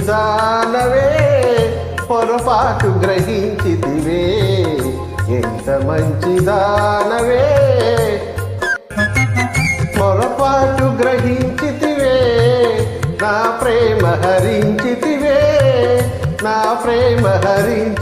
మంచిదానవే పొరపాటు గ్రహించితివే ఎంత మంచిదానవే పొరపాటు గ్రహించితివే నా ప్రేమ హరించితివే నా ప్రేమ హరించి